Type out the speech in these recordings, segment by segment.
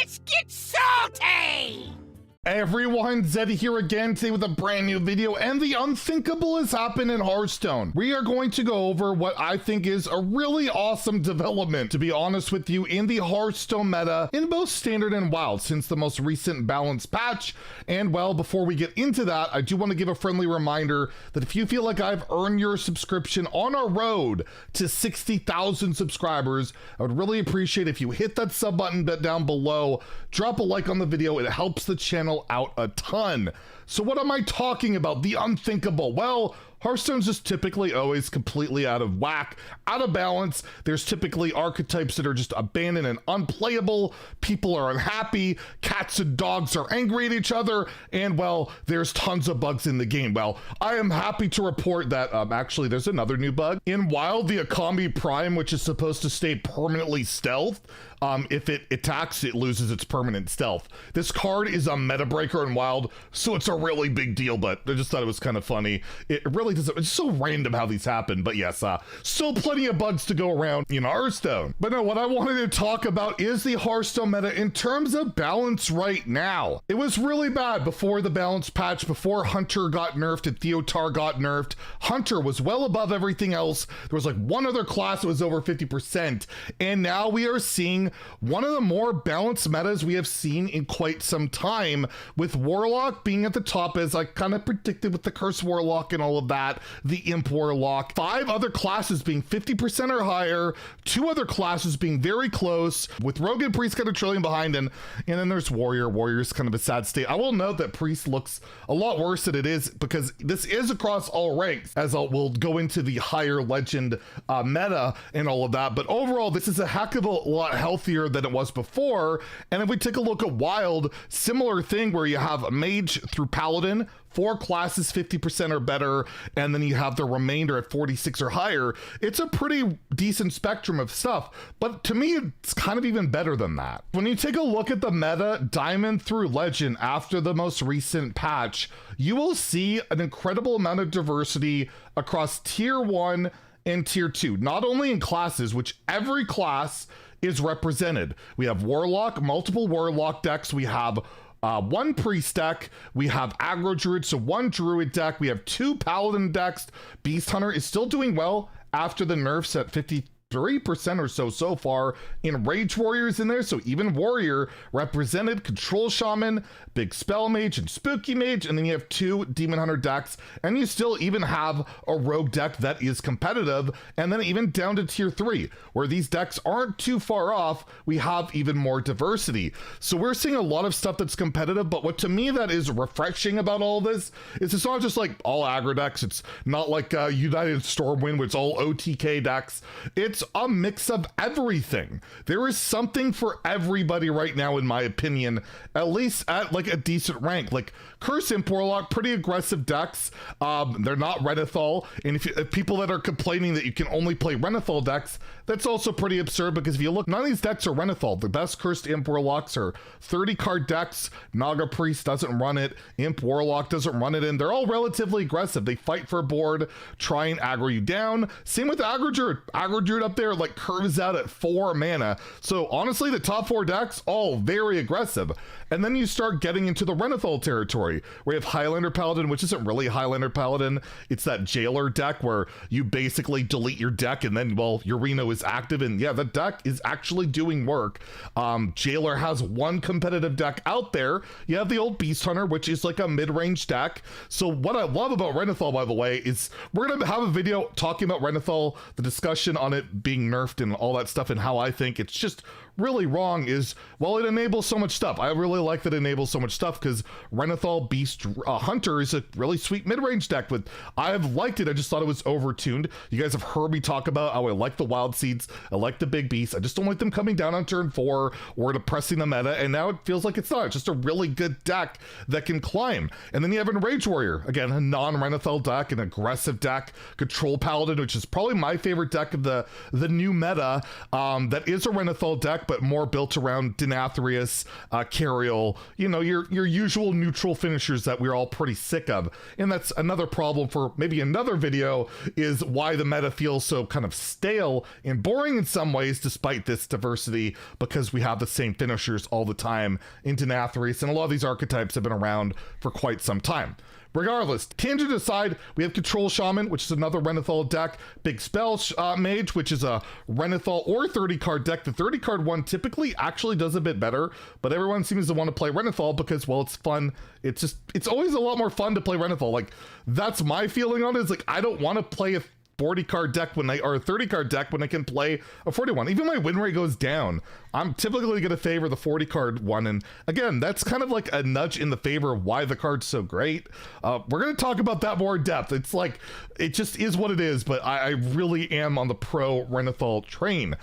Let's get salty! Hey everyone, Zeddy here again today with a brand new video, and the unthinkable has happened in Hearthstone. We are going to go over what I think is a really awesome development, to be honest with you, in the Hearthstone meta in both Standard and Wild since the most recent balance patch. And well, before we get into that, I do want to give a friendly reminder that if you feel like I've earned your subscription on our road to 60,000 subscribers, I would really appreciate if you hit that sub button down below, drop a like on the video. It helps the channel out a ton. So what am I talking about? The unthinkable. Well, Hearthstone's just typically always completely out of whack, out of balance. There's typically archetypes that are just abandoned and unplayable. People are unhappy. Cats and dogs are angry at each other. And well, there's tons of bugs in the game. Well, I am happy to report that actually there's another new bug. In Wild, the Akami Prime, which is supposed to stay permanently stealth, if it attacks, it loses its permanent stealth. This card is a meta breaker in Wild, so it's a really big deal, but I just thought it was kind of funny. It really doesn't, it's so random how these happen, but yes, still plenty of bugs to go around in Hearthstone. But no, what I wanted to talk about is the Hearthstone meta in terms of balance right now. It was really bad before the balance patch, before Hunter got nerfed and Theotar got nerfed. Hunter was well above everything else. There was like one other class that was over 50%, and now we are seeing one of the more balanced metas we have seen in quite some time, with Warlock being at the top, as I kind of predicted with the Curse Warlock and all of that, the Imp Warlock, 5 other classes being 50% or higher, 2 other classes being very close, with Rogue and Priest kind of trailing behind, and then there's Warrior. Warrior's kind of a sad state. I will note that Priest looks a lot worse than it is, because this is across all ranks, as we'll go into the higher legend meta and all of that, but overall this is a heck of a lot healthier than it was before. And if we take a look at Wild, similar thing where you have Mage through Paladin, 4 classes 50% or better, and then you have the remainder at 46 or higher. It's a pretty decent spectrum of stuff, but to me it's kind of even better than that. When you take a look at the meta Diamond through Legend after the most recent patch, you will see an incredible amount of diversity across tier 1 and tier 2, not only in classes, which every class is represented. We have Warlock, multiple Warlock decks. We have one Priest deck. We have Aggro Druid, so 1 Druid deck. We have 2 Paladin decks. Beast Hunter is still doing well after the nerfs at 53% or so far. In Rage Warriors in there, so even Warrior represented, Control Shaman, Big Spell Mage, and Spooky Mage, and then you have 2 Demon Hunter decks, and you still even have a Rogue deck that is competitive, and then even down to tier 3, where these decks aren't too far off, we have even more diversity. So we're seeing a lot of stuff that's competitive, but what to me that is refreshing about all this is it's not just like all aggro decks. It's not like United Stormwind, where it's all OTK decks. It's a mix of everything. There is something for everybody right now, in my opinion, at least at like a decent rank. Like Curse Imp Warlock, pretty aggressive decks. They're not Renethal, and if people that are complaining that you can only play Renethal decks, that's also pretty absurd, because if you look, none of these decks are Renethal. The best Cursed Imp Warlocks are 30 card decks. Naga Priest doesn't run it. Imp Warlock doesn't run it, and they're all relatively aggressive. They fight for a board, try and aggro you down. Same with Aggro Druid. Aggro Druid up there like curves out at 4 mana. So honestly, the top 4 decks, all very aggressive. And then you start getting into the Renethal territory, where you have Highlander Paladin, which isn't really Highlander Paladin. It's that Jailer deck where you basically delete your deck, and then, well, your Reno is active, and yeah, the deck is actually doing work. Jailer has 1 competitive deck out there. You have the old Beast Hunter, which is like a mid-range deck. So what I love about Renethal, by the way, is we're gonna have a video talking about Renethal, the discussion on it being nerfed and all that stuff, and how I think it's just really wrong is, well, it enables so much stuff. I really like that it enables so much stuff, because Renethal Beast Hunter is a really sweet mid-range deck, but I have liked it. I just thought it was overtuned. You guys have heard me talk about how I like the Wild Seeds, I like the big beasts, I just don't like them coming down on turn 4 or depressing the meta, and now it feels like it's not. It's just a really good deck that can climb. And then you have a Rage Warrior, again, a non-Renethal deck, an aggressive deck, Control Paladin, which is probably my favorite deck of the new meta, that is a Renethal deck, but more built around Denathrius, Cariel, you know, your usual neutral finishers that we're all pretty sick of. And that's another problem for maybe another video, is why the meta feels so kind of stale and boring in some ways despite this diversity, because we have the same finishers all the time in Denathrius, and a lot of these archetypes have been around for quite some time. Regardless, tangent aside, we have Control Shaman, which is another Renathal deck. Big Spell Mage, which is a Renathal or 30 card deck. The 30 card one typically actually does a bit better, but everyone seems to want to play Renathal because, well, it's fun. It's always a lot more fun to play Renathal. Like, that's my feeling on it. Is like, I don't want to play a 40 card deck or a 30 card deck when I can play a 41. Even my win rate goes down. I'm typically going to favor the 40 card one. And again, that's kind of like a nudge in the favor of why the card's so great. We're going to talk about that more in depth. It's like, it just is what it is, but I really am on the pro Renathal train.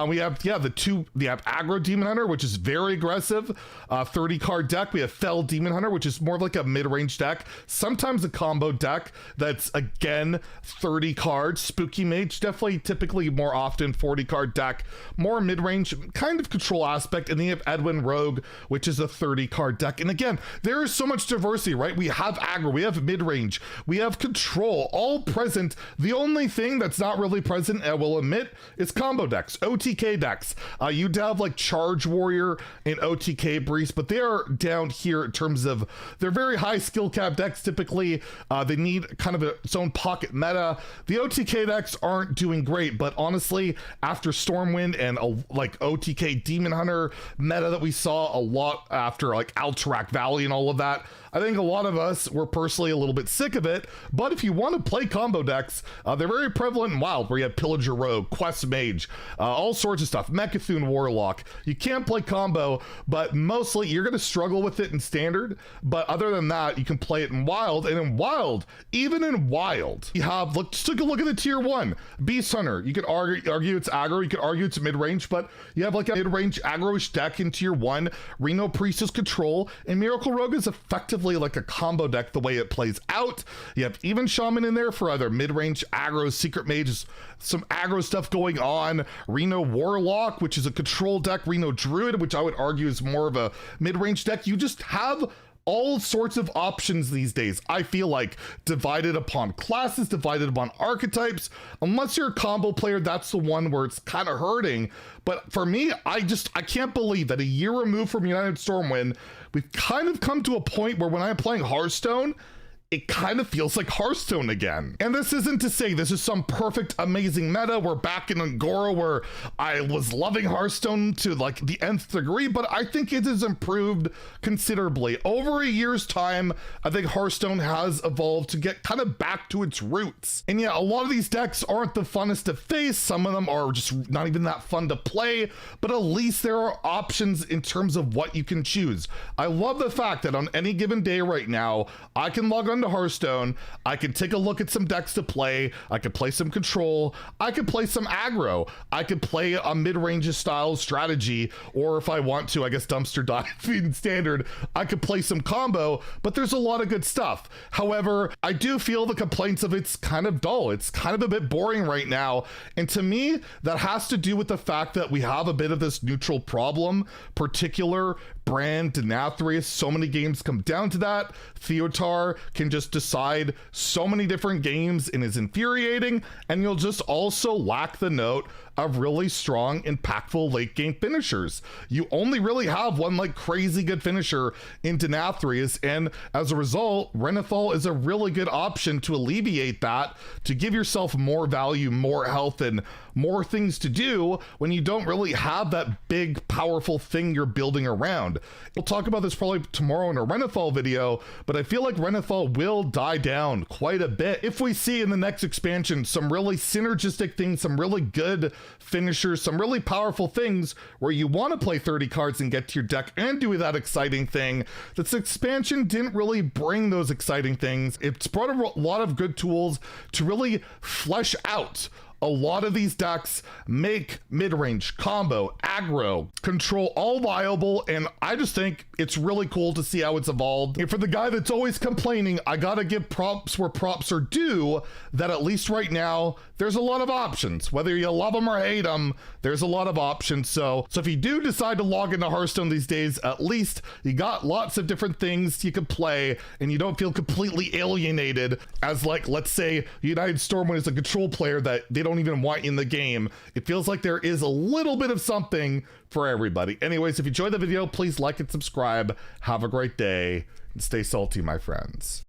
We have, we have Aggro Demon Hunter, which is very aggressive. 30 card deck. We have Fell Demon Hunter, which is more of like a mid-range deck. Sometimes a combo deck that's, again, 30 cards. Spooky Mage, definitely typically more often 40 card deck, more mid-range kind of control aspect. And then you have Edwin Rogue, which is a 30 card deck. And again, there is so much diversity, right? We have aggro, we have mid-range, we have control, all present. The only thing that's not really present, I will admit, is combo decks, OTK decks. You'd have like Charge Warrior and OTK Breeze, but they are down here in terms of, they're very high skill cap decks. Typically, they need kind of its own pocket meta. The OTK decks aren't doing great, but honestly, after Stormwind and like OTK Demon Hunter meta that we saw a lot after like Alterac Valley and all of that, I think a lot of us were personally a little bit sick of it. But if you want to play combo decks, they're very prevalent in Wild, where you have Pillager Rogue, Quest Mage, all sorts of stuff, Mechathune Warlock. You can't play combo, but mostly you're going to struggle with it in Standard. But other than that, you can play it in Wild. And in Wild, even in Wild, you have, just take a look at the tier 1. Beast Hunter, you could argue it's aggro, you could argue it's mid-range, but you have like a mid-range aggro-ish deck in tier 1. Reno Priest is control, and Miracle Rogue is effectively like a combo deck the way it plays out. You have even Shaman in there for either mid-range aggro, Secret Mages, some aggro stuff going on. Reno Warlock, which is a control deck. Reno Druid, which I would argue is more of a mid-range deck. You just have all sorts of options these days. I feel like divided upon classes, divided upon archetypes. Unless you're a combo player, that's the one where it's kind of hurting. But for me, I can't believe that a year removed from United Stormwind, we've kind of come to a point where when I'm playing Hearthstone, it kind of feels like Hearthstone again. And this isn't to say this is some perfect, amazing meta. We're back in Angora where I was loving Hearthstone to like the nth degree, but I think it has improved considerably. Over a year's time, I think Hearthstone has evolved to get kind of back to its roots. And yeah, a lot of these decks aren't the funnest to face. Some of them are just not even that fun to play, but at least there are options in terms of what you can choose. I love the fact that on any given day right now, I can log on to Hearthstone, I can take a look at some decks to play, I could play some control, I could play some aggro, I could play a mid-range style strategy, or if I want to, I guess dumpster diving Standard, I could play some combo, but there's a lot of good stuff. However, I do feel the complaints of it's kind of dull, it's kind of a bit boring right now, and to me, that has to do with the fact that we have a bit of this neutral problem, particular brand Denathrius. So many games come down to that. Theotar can just decide so many different games and is infuriating, and you'll just also lack the note of really strong, impactful late game finishers. You only really have one like crazy good finisher in Denathrius, and as a result, Renathal is a really good option to alleviate that, to give yourself more value, more health, and more things to do when you don't really have that big, powerful thing you're building around. We'll talk about this probably tomorrow in a Renathal video, but I feel like Renathal will die down quite a bit if we see in the next expansion some really synergistic things, some really good finishers, some really powerful things where you want to play 30 cards and get to your deck and do that exciting thing. This expansion didn't really bring those exciting things. It's brought a lot of good tools to really flesh out a lot of these decks make mid-range, combo, aggro, control all viable, and I just think it's really cool to see how it's evolved. And for the guy that's always complaining, I gotta give props where props are due, that at least right now, there's a lot of options. Whether you love them or hate them, there's a lot of options. So if you do decide to log into Hearthstone these days, at least you got lots of different things you could play, and you don't feel completely alienated as, like, let's say United Stormwind is a control player that they don't even want in the game. It feels like there is a little bit of something for everybody. Anyways, if you enjoyed the video, please like and subscribe. Have a great day and stay salty, my friends.